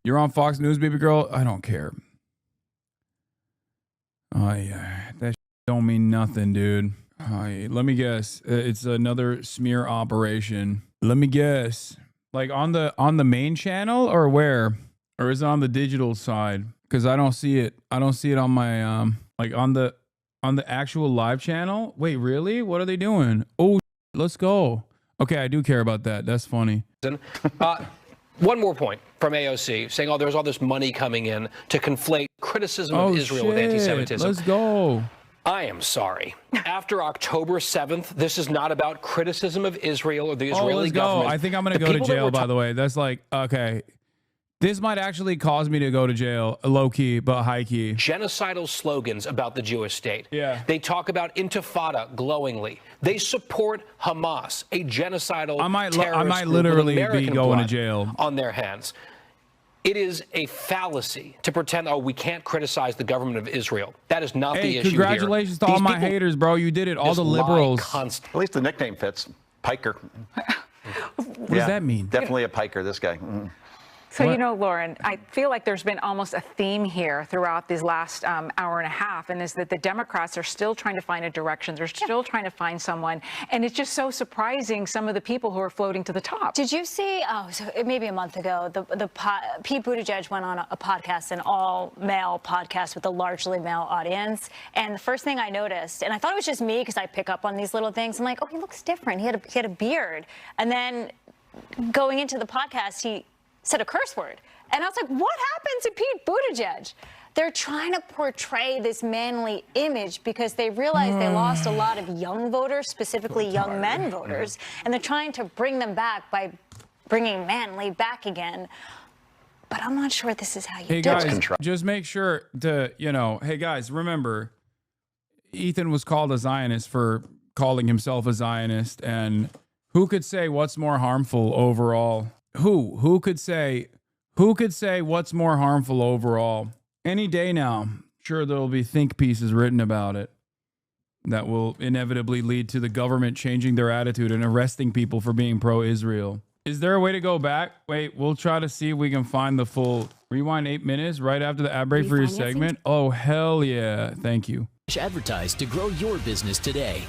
You're on Fox News, baby girl? I don't care. Oh, yeah. That don't mean nothing, dude. Let me guess. It's another smear operation. Let me guess. Like on the main channel or where? Or is it on the digital side? Because I don't see it. I don't see it on my like on the actual live channel. Wait, really? What are they doing? Oh, let's go. Okay, I do care about that. That's funny. One more point from AOC saying, oh, there's all this money coming in to conflate criticism of Israel with anti-Semitism. Let's go. I am sorry. After October 7th, this is not about criticism of Israel or the Israeli government. I think I'm going to go to jail, by the way. That's like, okay. This might actually cause me to go to jail, low-key, but high-key. Genocidal slogans about the Jewish state. Yeah. They talk about intifada glowingly. They support Hamas, a genocidal terrorist I might group literally with American be going to blood jail on their hands. It is a fallacy to pretend, oh, we can't criticize the government of Israel. That is not the issue congratulations to all my haters, bro. You did it. All the liberals. At least the nickname fits. Piker. What does that mean? Definitely a piker, this guy. Mm-hmm. So, you know, Lauren, I feel like there's been almost a theme here throughout these last hour and a half, and is that the Democrats are still trying to find a direction. They're still trying to find someone. And it's just so surprising, some of the people who are floating to the top. Did you see, maybe a month ago, Pete Buttigieg went on a podcast, an all-male podcast with a largely male audience. And the first thing I noticed, and I thought it was just me because I pick up on these little things, I'm like, oh, he looks different. He had a beard. And then going into the podcast, he said a curse word. And I was like, what happened to Pete Buttigieg? They're trying to portray this manly image because they realize they lost a lot of young voters, specifically young men voters, and they're trying to bring them back by bringing manly back again. But I'm not sure this is how you do it. Just make sure to, hey guys, remember, Ethan was called a Zionist for calling himself a Zionist, and who could say what's more harmful overall? Who could say what's more harmful overall? Any day now, sure, there'll be think pieces written about it that will inevitably lead to the government changing their attitude and arresting people for being pro-Israel. Is there a way to go back? Wait, we'll try to see if we can find the full rewind 8 minutes right after the ad break for your segment. Oh, hell yeah. Thank you. Advertise to grow your business today.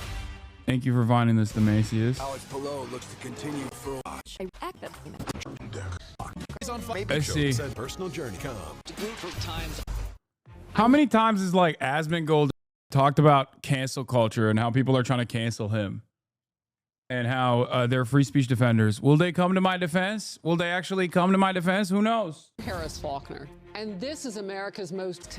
Thank you for finding this, Demasius. Alex Pillow looks to continue for Let's see. Personal journey come. How many times has like Asmongold talked about cancel culture and how people are trying to cancel him and how they're free speech defenders? Will they come to my defense? Will they actually come to my defense? Who knows? Harris Faulkner. And this is America's most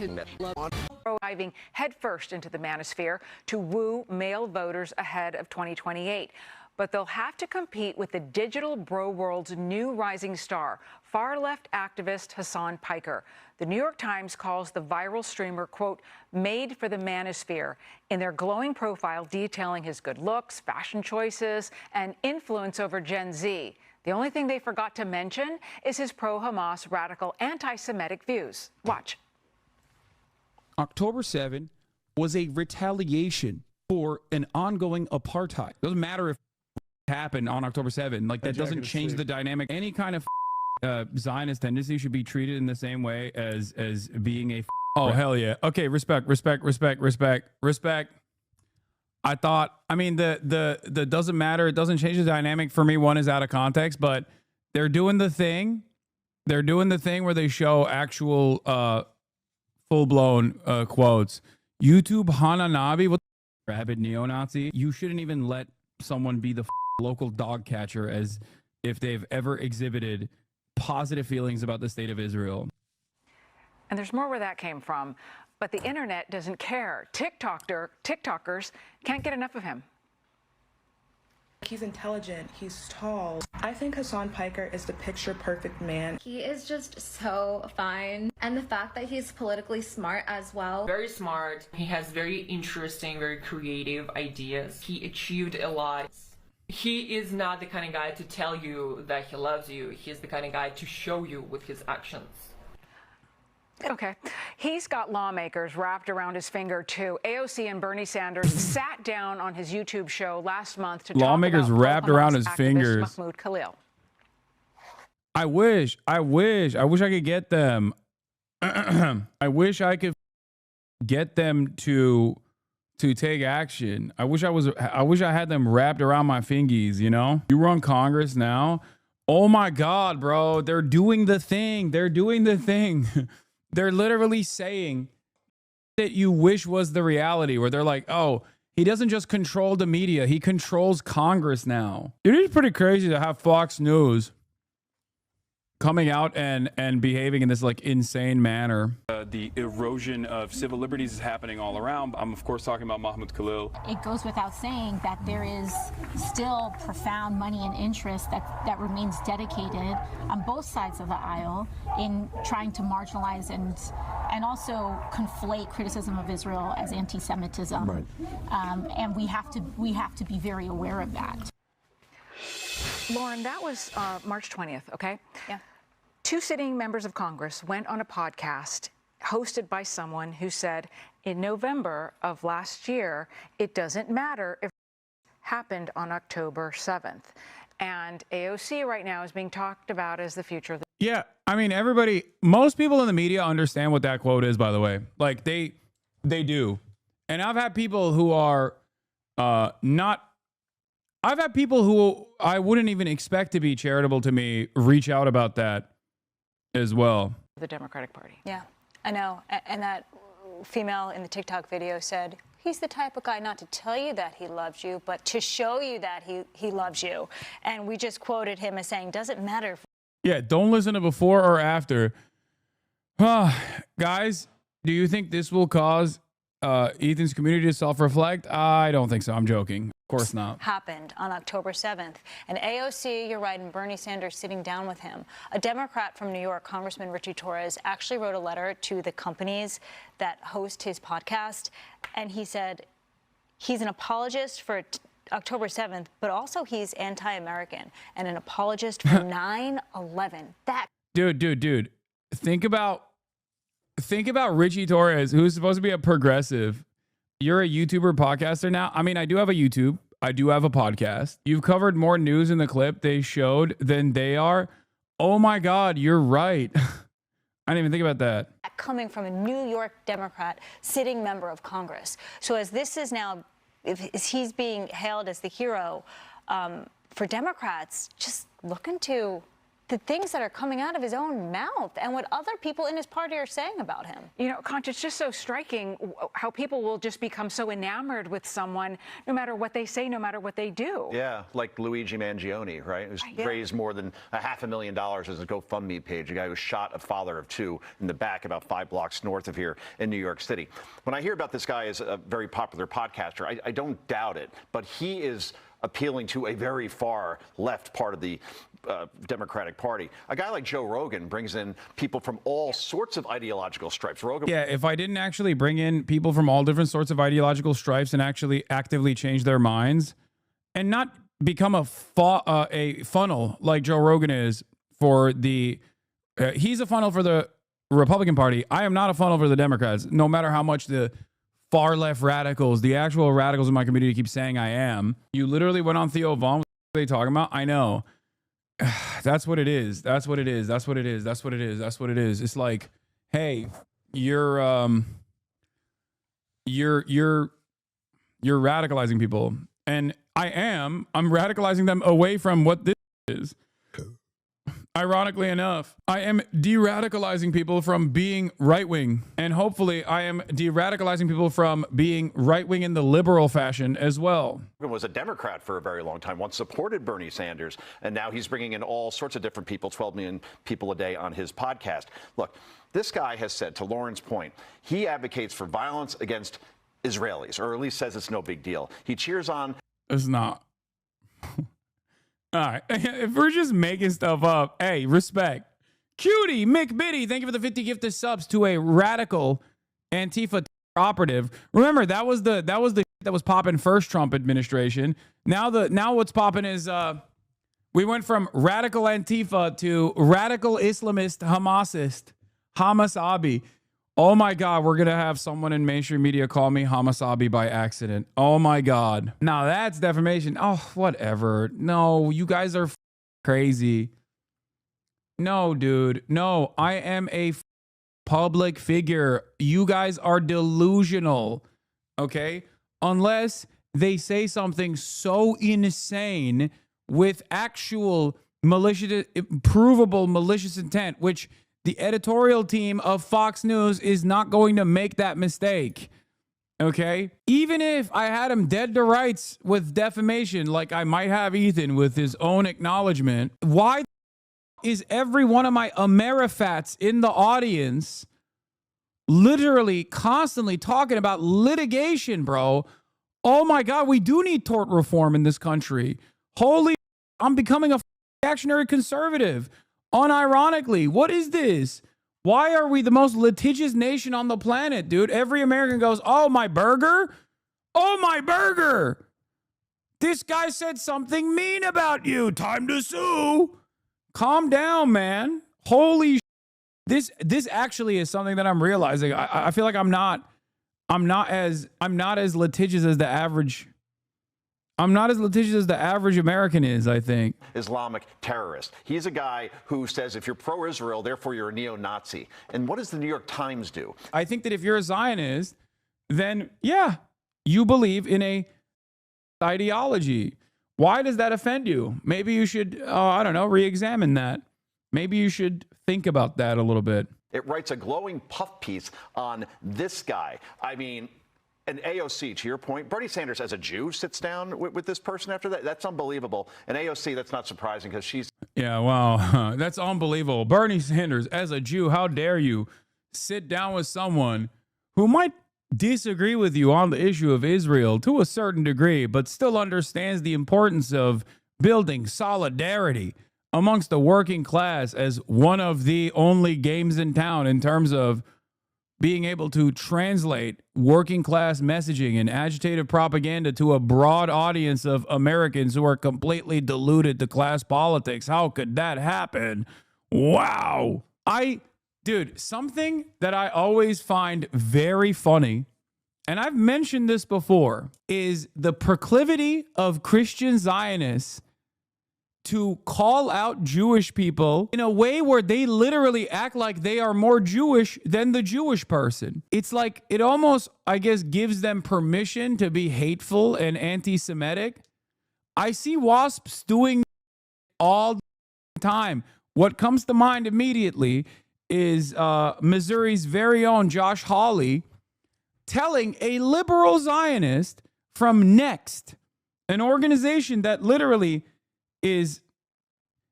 Diving headfirst into the manosphere to woo male voters ahead of 2028. But they'll have to compete with the digital bro world's new rising star, far-left activist Hasan Piker. The New York Times calls the viral streamer, quote, made for the manosphere, in their glowing profile detailing his good looks, fashion choices, and influence over Gen Z. The only thing they forgot to mention is his pro-Hamas radical anti-Semitic views. Watch. October 7 was a retaliation for an ongoing apartheid. Doesn't matter if it happened on October 7. Like, that doesn't change the dynamic. Any kind of Zionist tendency should be treated in the same way as being a oh, hell yeah. Okay, respect. I thought, I mean, the doesn't matter. It doesn't change the dynamic for me. One is out of context, but they're doing the thing. They're doing the thing where they show actual full-blown quotes. YouTube Hasanabi, what the rabid neo-Nazi? You shouldn't even let someone be the local dog catcher as if they've ever exhibited positive feelings about the state of Israel. And there's more where that came from. But the internet doesn't care. TikTokers can't get enough of him. He's intelligent, he's tall. I think Hasan Piker is the picture-perfect man. He is just so fine. And the fact that he's politically smart as well. Very smart. He has very interesting, very creative ideas. He achieved a lot. He is not the kind of guy to tell you that he loves you. He's the kind of guy to show you with his actions. Okay. He's got lawmakers wrapped around his finger, too. AOC and Bernie Sanders sat down on his YouTube show last month to lawmakers talk about wrapped around his activist fingers. Mahmoud Khalil. I wish I could get them. I wish I could get them to take action. I wish I had them wrapped around my fingies, you know? You run Congress now. Oh my God, bro. They're doing the thing. They're doing the thing. They're literally saying that you wish was the reality, where they're like, oh, he doesn't just control the media, he controls Congress now. It is pretty crazy to have Fox News coming out and behaving in this like insane manner. The erosion of civil liberties is happening all around. I'm of course talking about Mahmoud Khalil. It goes without saying that there is still profound money and interest that remains dedicated on both sides of the aisle in trying to marginalize and also conflate criticism of Israel as anti-Semitism. Right. And we have to be very aware of that. Lauren, that was March 20th, okay? Yeah. 2 sitting members of Congress went on a podcast hosted by someone who said in November of last year, it doesn't matter if it happened on October 7th. And AOC right now is being talked about as the future of the... Yeah, I mean, most people in the media understand what that quote is, by the way. Like, they do. And I've had people who are I've had people who I wouldn't even expect to be charitable to me reach out about that as well. The Democratic Party. Yeah, I know. And that female in the TikTok video said, he's the type of guy not to tell you that he loves you, but to show you that he loves you. And we just quoted him as saying, doesn't matter. Yeah, don't listen to before or after. Guys, do you think this will cause Ethan's community to self-reflect? I don't think so. I'm joking. Of course not. Happened on October 7th. And AOC, you're right, and Bernie Sanders sitting down with him. A Democrat from New York, Congressman Richie Torres, actually wrote a letter to the companies that host his podcast. And he said he's an apologist for October 7th, but also he's anti-American and an apologist for 9/11. That Dude. Think about Richie Torres, who's supposed to be a progressive. You're a YouTuber podcaster now. I mean, I do have a YouTube. I do have a podcast. You've covered more news in the clip they showed than they are. Oh my God, you're right. I didn't even think about that. Coming from a New York Democrat, sitting member of Congress. So as this is now, as he's being hailed as the hero for Democrats, just look into the things that are coming out of his own mouth and what other people in his party are saying about him. You know, Conch, it's just so striking how people will just become so enamored with someone no matter what they say, no matter what they do. Yeah, like Luigi Mangione, right? Who's raised more than $500,000 as a GoFundMe page. A guy who shot a father of 2 in the back about 5 blocks north of here in New York City. When I hear about this guy as a very popular podcaster, I don't doubt it, but he is appealing to a very far left part of the Democratic Party. A guy like Joe Rogan brings in people from all sorts of ideological stripes. Yeah, if I didn't actually bring in people from all different sorts of ideological stripes and actually actively change their minds and not become a funnel like Joe Rogan is for the... he's a funnel for the Republican Party. I am not a funnel for the Democrats, no matter how much the far left radicals, the actual radicals in my community keep saying I am. You literally went on Theo Vaughn. What are they talking about? I know. That's what it is. That's what it is. That's what it is. That's what it is. That's what it is. It's like, hey, you're radicalizing people. And I'm radicalizing them away from what this is. Ironically enough, I am de-radicalizing people from being right-wing. And hopefully I am de-radicalizing people from being right-wing in the liberal fashion as well. Was a Democrat for a very long time, once supported Bernie Sanders, and now he's bringing in all sorts of different people, 12 million people a day on his podcast. Look, this guy has said, to Lauren's point, he advocates for violence against Israelis, or at least says it's no big deal. He cheers on... It's not. All right, if we're just making stuff up, hey, respect. Cutie McBitty, thank you for the 50 gifted subs to a radical Antifa operative. Remember, that was the that was popping first Trump administration. Now what's popping is we went from radical Antifa to radical Islamist Hasanabi. Oh my God, we're gonna have someone in mainstream media call me Hasanabi by accident. Oh my God. Now that's defamation. Oh, whatever. No, you guys are crazy. No, dude. No, I am a public figure. You guys are delusional. Okay? Unless they say something so insane with actual malicious, provable malicious intent, which the editorial team of Fox News is not going to make that mistake. Okay? Even if I had him dead to rights with defamation, like I might have Ethan with his own acknowledgement, why is every one of my Amerifats in the audience literally constantly talking about litigation, bro? Oh my God, we do need tort reform in this country. Holy, I'm becoming a reactionary conservative. Unironically, what is this? Why are we the most litigious nation on the planet, dude? Every American goes, oh, my burger? Oh, my burger. This guy said something mean about you. Time to sue. Calm down, man. Holy this actually is something that I'm realizing. I feel like I'm not as litigious as the average. I'm not as litigious as the average American is, I think. Islamic terrorist. He's a guy who says if you're pro-Israel, therefore you're a neo-Nazi. And what does the New York Times do? I think that if you're a Zionist, then yeah, you believe in a ideology. Why does that offend you? Maybe you should, I don't know, re-examine that. Maybe you should think about that a little bit. It writes a glowing puff piece on this guy. I mean, an AOC, to your point, Bernie Sanders as a Jew sits down with this person after that. That's unbelievable. And AOC, that's not surprising because she's... Yeah, wow. That's unbelievable. Bernie Sanders as a Jew, how dare you sit down with someone who might disagree with you on the issue of Israel to a certain degree, but still understands the importance of building solidarity amongst the working class as one of the only games in town in terms of being able to translate working class messaging and agitative propaganda to a broad audience of Americans who are completely deluded to class politics. How could that happen? Wow. Dude, something that I always find very funny, and I've mentioned this before, is the proclivity of Christian Zionists to call out Jewish people in a way where they literally act like they are more Jewish than the Jewish person. It's like it almost, I guess, gives them permission to be hateful and anti-Semitic. I see WASPs doing all the time. What comes to mind immediately is Missouri's very own Josh Hawley telling a liberal Zionist from Next, an organization that literally is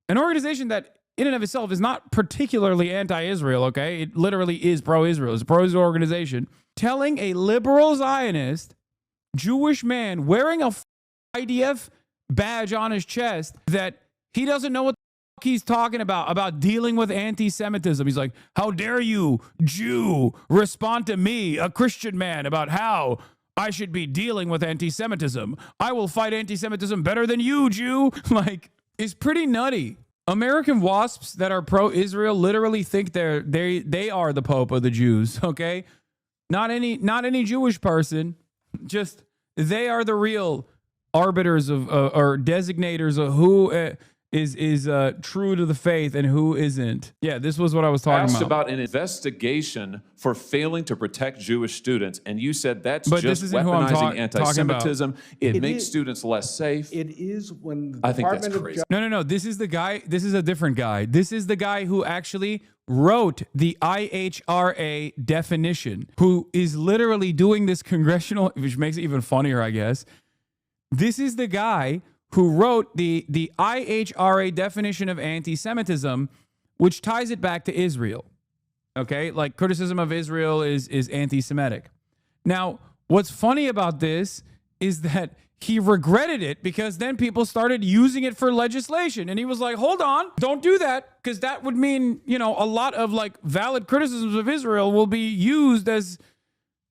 an organization that in and of itself is not particularly anti-Israel, okay? It literally is pro-Israel. It's a pro-Israel organization. Telling a liberal Zionist Jewish man wearing a IDF badge on his chest that he doesn't know what the fuck he's talking about dealing with anti-Semitism. He's like, how dare you, Jew, respond to me, a Christian man, about how I should be dealing with anti-Semitism. I will fight anti-Semitism better than you, Jew. Like, it's pretty nutty. American WASPs that are pro-Israel literally think they are the Pope of the Jews, okay? Not any Jewish person. Just they are the real arbiters of or designators of who is true to the faith and who isn't. Yeah, this was what I was talking asked about an investigation for failing to protect Jewish students, and you said that's just weaponizing anti-Semitism. It makes students less safe. It is when I think that's crazy. No. This is the guy. This is a different guy. This is the guy who actually wrote the IHRA definition, who is literally doing this congressional, which makes it even funnier, I guess. This is the guy who wrote the IHRA definition of anti-Semitism, which ties it back to Israel. Okay? Like, criticism of Israel is anti-Semitic. Now, what's funny about this is that he regretted it because then people started using it for legislation. And he was like, hold on, don't do that, because that would mean, you know, a lot of like valid criticisms of Israel will be used as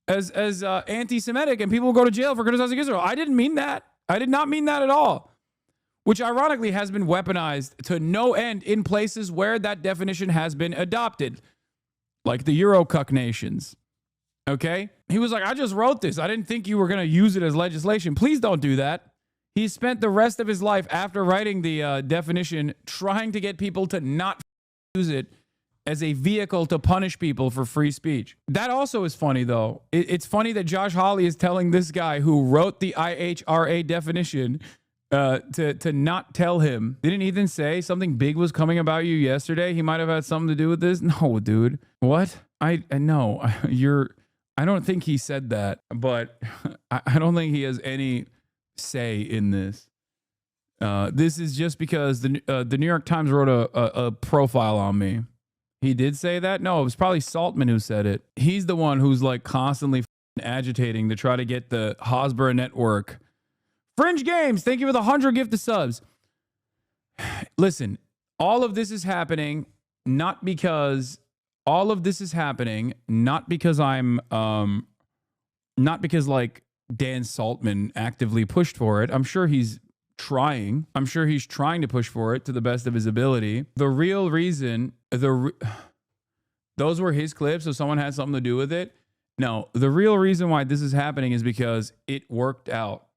anti-Semitic, and people will go to jail for criticizing Israel. I didn't mean that. I did not mean that at all. Which ironically has been weaponized to no end in places where that definition has been adopted, like the Eurocuck nations. Okay? He was like, I just wrote this. I didn't think you were going to use it as legislation. Please don't do that. He spent the rest of his life after writing the definition trying to get people to not use it as a vehicle to punish people for free speech. That also is funny, though. It's funny that Josh Hawley is telling this guy who wrote the IHRA definition to not tell him. Didn't Ethan say something big was coming about you yesterday? He might have had something to do with this. No, dude. What? I don't think he said that, but I don't think he has any say in this. This is just because the New York Times wrote a profile on me. He did say that? No, it was probably Saltman who said it. He's the one who's like constantly agitating to try to get the Hasbro network. Fringe Games, thank you for the 100 gifted subs. Listen, all of this is happening not because I'm not because like Dan Saltman actively pushed for it. I'm sure he's trying. I'm sure he's trying to push for it to the best of his ability. The real reason, those were his clips, so someone had something to do with it. No, the real reason why this is happening is because it worked out.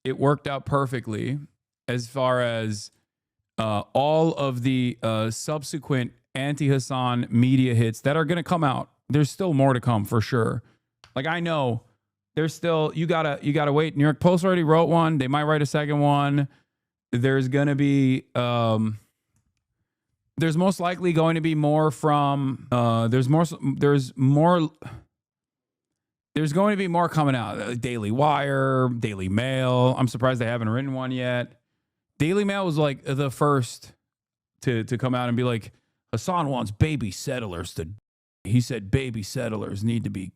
It worked out perfectly as far as all of the subsequent anti-Hasan media hits that are going to come out. There's still more to come for sure. Like, I know there's still, you gotta wait. New York Post already wrote one. They might write a second one. There's going to be, there's most likely going to be more from, there's going to be more coming out. Daily Wire, Daily Mail. I'm surprised they haven't written one yet. Daily Mail was like the first to come out and be like, Hasan wants baby settlers to, he said baby settlers need to be,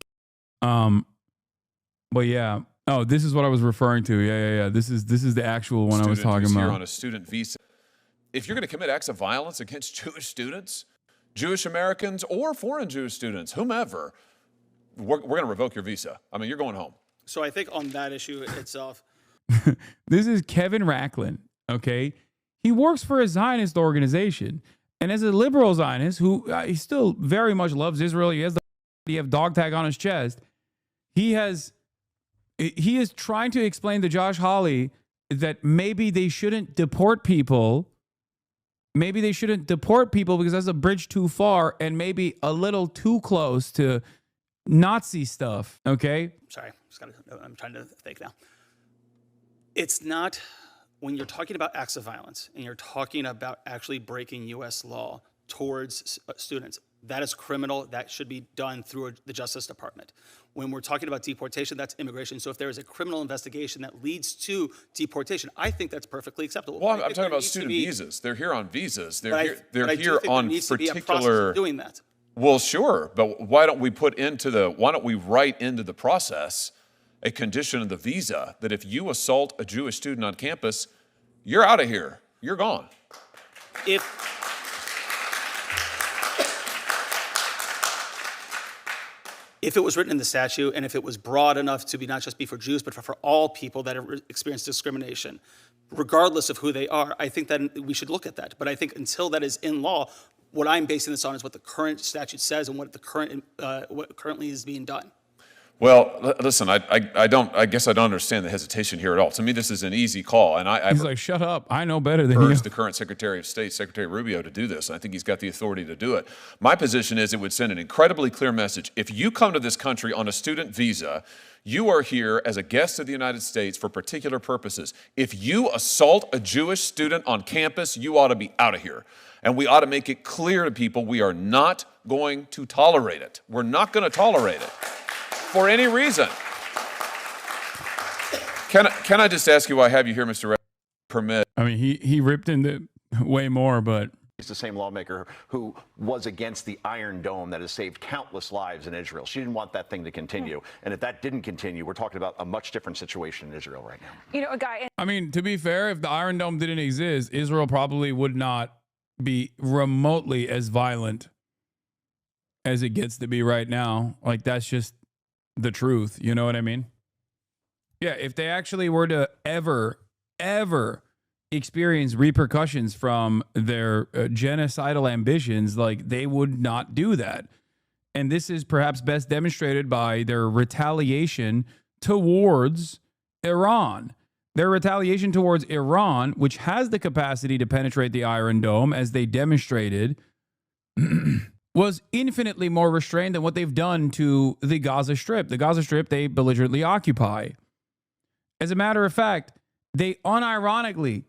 but yeah. Oh, this is what I was referring to. Yeah. This is the actual one I was talking about. Here on a student visa. If you're going to commit acts of violence against Jewish students, Jewish Americans, or foreign Jewish students, whomever, we're going to revoke your visa. I mean, you're going home. So I think on that issue itself. This is Kevin Racklin, okay? He works for a Zionist organization. And as a liberal Zionist who he still very much loves Israel, he has the dog tag on his chest. He is trying to explain to Josh Hawley that maybe they shouldn't deport people. Maybe they shouldn't deport people because that's a bridge too far and maybe a little too close to Nazi stuff. Okay. Sorry, I'm trying to think now. It's not, when you're talking about acts of violence and you're talking about actually breaking U.S. law towards students, that is criminal. That should be done through the Justice Department. When we're talking about deportation, that's immigration. So if there is a criminal investigation that leads to deportation, I think that's perfectly acceptable. Well, I'm talking about student visas. They're here on visas. They're here on particular. Doing that. Well, sure, but why don't we write into the process a condition of the visa that if you assault a Jewish student on campus, you're out of here. You're gone. If it was written in the statute and if it was broad enough to be not just be for Jews, but for all people that have experienced discrimination, regardless of who they are, I think that we should look at that. But I think until that is in law, what I'm basing this on is what the current statute says and what what currently is being done. Well, listen, I guess I don't understand the hesitation here at all. To me, this is an easy call, and he's like, shut up, I know better than you. Urged the current Secretary of State, Secretary Rubio, to do this, and I think he's got the authority to do it. My position is it would send an incredibly clear message. If you come to this country on a student visa, you are here as a guest of the United States for particular purposes. If you assault a Jewish student on campus, you ought to be out of here. And we ought to make it clear to people we are not going to tolerate it. We're not going to tolerate it. For any reason. Can I just ask you why I have you here, Mr. Permit? I mean, he ripped into way more, but he's the same lawmaker who was against the Iron Dome that has saved countless lives in Israel. She didn't want that thing to continue. And if that didn't continue, we're talking about a much different situation in Israel right now. You know, a guy. I mean, to be fair, if the Iron Dome didn't exist, Israel probably would not be remotely as violent as it gets to be right now. Like, that's just the truth. You know what I mean? Yeah, if they actually were to ever experience repercussions from their genocidal ambitions, like, they would not do that. And this is perhaps best demonstrated by their retaliation towards Iran. Their retaliation towards Iran, which has the capacity to penetrate the Iron Dome, as they demonstrated, was infinitely more restrained than what they've done to the Gaza Strip. The Gaza Strip, they belligerently occupy. As a matter of fact, they unironically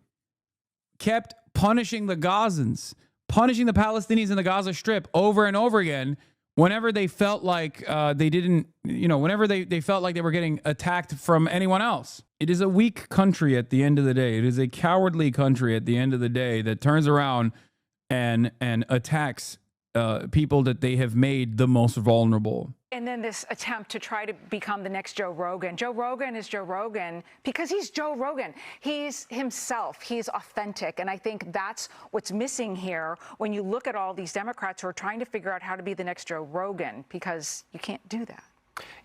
kept punishing the Gazans, punishing the Palestinians in the Gaza Strip over and over again whenever they felt like they didn't, whenever they felt like they were getting attacked from anyone else. It is a weak country at the end of the day. It is a cowardly country at the end of the day that turns around and attacks people that they have made the most vulnerable. And then this attempt to try to become the next Joe Rogan. Joe Rogan is Joe Rogan because he's Joe Rogan. He's himself. He's authentic. And I think that's what's missing here when you look at all these Democrats who are trying to figure out how to be the next Joe Rogan, because you can't do that.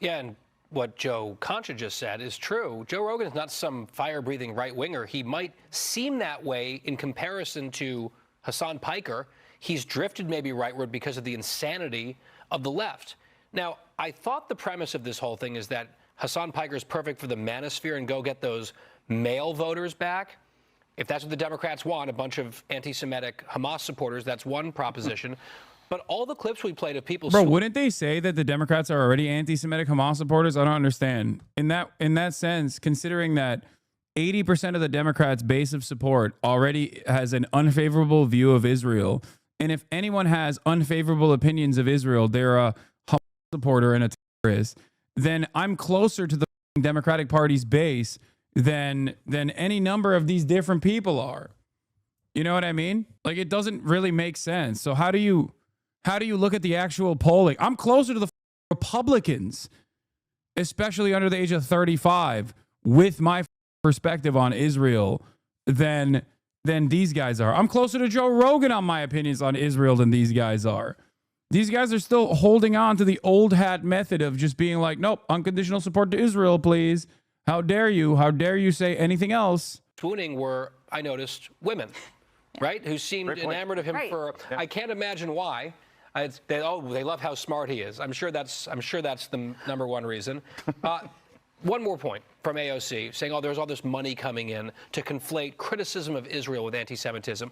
Yeah, and what Joe Concha just said is true. Joe Rogan is not some fire-breathing right-winger. He might seem that way in comparison to Hasan Piker. He's drifted maybe rightward because of the insanity of the left. Now, I thought the premise of this whole thing is that Hasan Piker is perfect for the manosphere and go get those male voters back. If that's what the Democrats want, a bunch of anti-Semitic Hamas supporters, that's one proposition. But all the clips we played of people... Bro, wouldn't they say that the Democrats are already anti-Semitic Hamas supporters? I don't understand. In that sense, considering that 80% of the Democrats' base of support already has an unfavorable view of Israel, and if anyone has unfavorable opinions of Israel, they're a Hamas supporter and a terrorist, then I'm closer to the Democratic Party's base than any number of these different people are. You know what I mean? Like, it doesn't really make sense. So how do you look at the actual polling? I'm closer to the Republicans, especially under the age of 35, with my perspective on Israel than these guys are. I'm closer to Joe Rogan on my opinions on Israel than these guys are. These guys are still holding on to the old hat method of just being like, nope, unconditional support to Israel, please. How dare you? How dare you say anything else? Swooning were, I noticed, women, right? Who seemed enamored of him for, I can't imagine why. They love how smart he is. I'm sure that's the number one reason. One more point from AOC saying, there's all this money coming in to conflate criticism of Israel with anti-Semitism.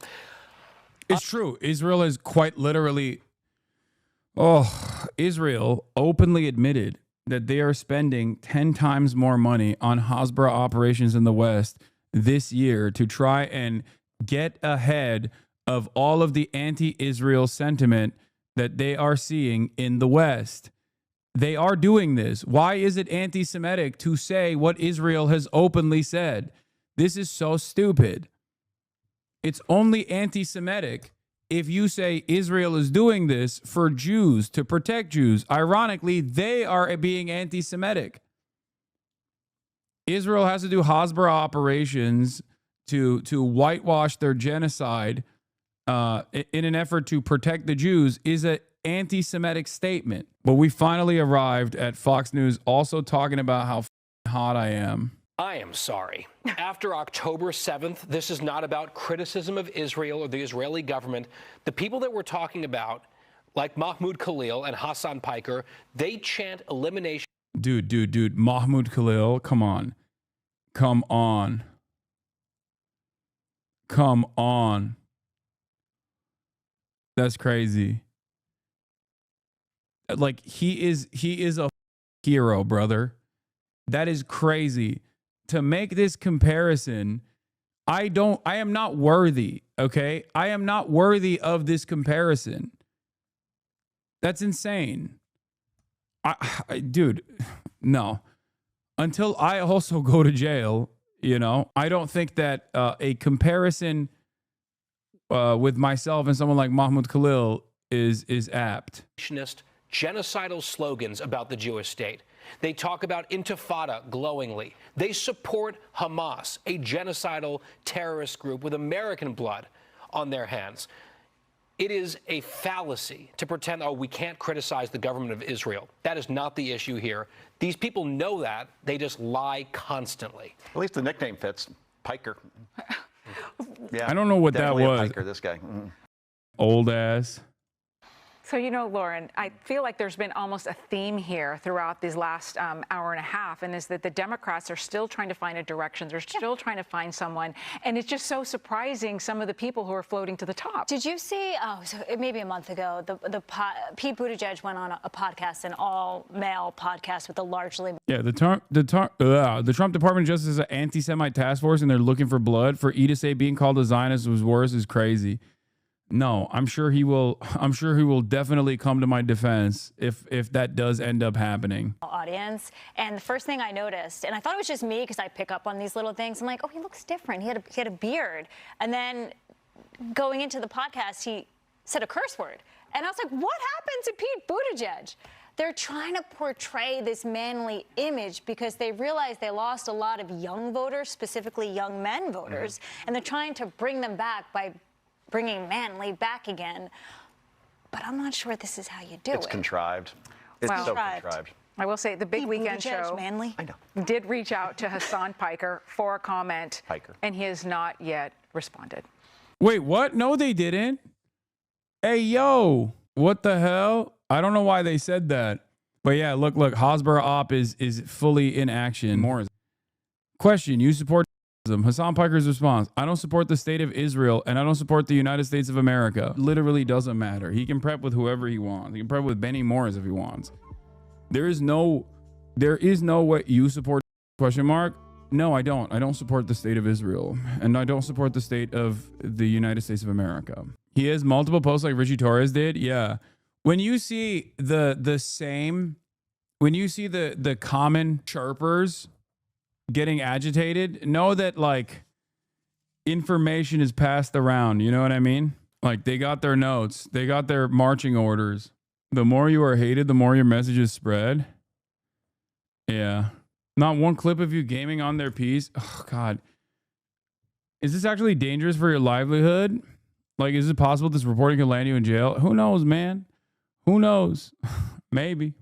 It's true. Israel is quite literally, Israel openly admitted that they are spending 10 times more money on Hasbara operations in the West this year to try and get ahead of all of the anti-Israel sentiment that they are seeing in the West. They are doing this. Why is it anti-Semitic to say what Israel has openly said? This is so stupid. It's only anti-Semitic if you say Israel is doing this for Jews, to protect Jews. Ironically, they are being anti-Semitic. Israel has to do Hasbara operations to whitewash their genocide in an effort to protect the Jews is an anti-Semitic statement. But we finally arrived at Fox News also talking about how hot I am. I am sorry. After October 7th, this is not about criticism of Israel or the Israeli government. The people that we're talking about, like Mahmoud Khalil and Hasan Piker, they chant elimination. Dude. Mahmoud Khalil, come on. Come on. That's crazy. Like, he is a hero, brother. That is crazy. To make this comparison, I am not worthy, okay? I am not worthy of this comparison. That's insane. Dude, no. Until I also go to jail, I don't think that a comparison with myself and someone like Mahmoud Khalil is apt. Genocidal slogans about the Jewish state. They talk about intifada glowingly. They support Hamas, a genocidal terrorist group with American blood on their hands. It is a fallacy to pretend, we can't criticize the government of Israel. That is not the issue here. These people know that. They just lie constantly. At least the nickname fits. Piker. Yeah, I don't know what that was. Piker, this guy. Old ass. So, you know, Lauren, I feel like there's been almost a theme here throughout these last hour and a half, and is that the Democrats are still trying to find a direction. They're still trying to find someone. And it's just so surprising, some of the people who are floating to the top. Did you see, so maybe a month ago, Pete Buttigieg went on a podcast, an all-male podcast with a largely... Yeah, the Trump Department of Justice is an anti-Semite task force, and they're looking for blood. For E to say being called a Zionist was worse is crazy. No, I'm sure he will. I'm sure he will definitely come to my defense if that does end up happening. Audience, and the first thing I noticed, and I thought it was just me because I pick up on these little things. I'm like, oh, he looks different. He had a beard, and then going into the podcast, he said a curse word, and I was like, what happened to Pete Buttigieg? They're trying to portray this manly image because they realize they lost a lot of young voters, specifically young men voters, and they're trying to bring them back by bringing manly back again. But I'm not sure this is how you do it. It's contrived. It's so contrived. I will say the Big Weekend Show did reach out to Hasan Piker for a comment, and he has not yet responded. Wait, what? No, they didn't. Hey, yo, what the hell? I don't know why they said that. But yeah, look, Hasbara Op is fully in action. More. Question, you support Hasan Piker's response: I don't support the state of Israel, and I don't support the United States of America. Literally doesn't matter. He can prep with whoever he wants. He can prep with Benny Morris if he wants. There is no what you support, question mark. No, I don't. I don't support the state of Israel, and I don't support the state of the United States of America. He has multiple posts like Richie Torres did. Yeah. When you see the common chirpers getting agitated, know that like information is passed around. You know what I mean? Like they got their notes, they got their marching orders. The more you are hated, the more your messages spread. Yeah. Not one clip of you gaming on their piece. Oh God. Is this actually dangerous for your livelihood? Like, is it possible this reporting could land you in jail? Who knows, man? Who knows? Maybe.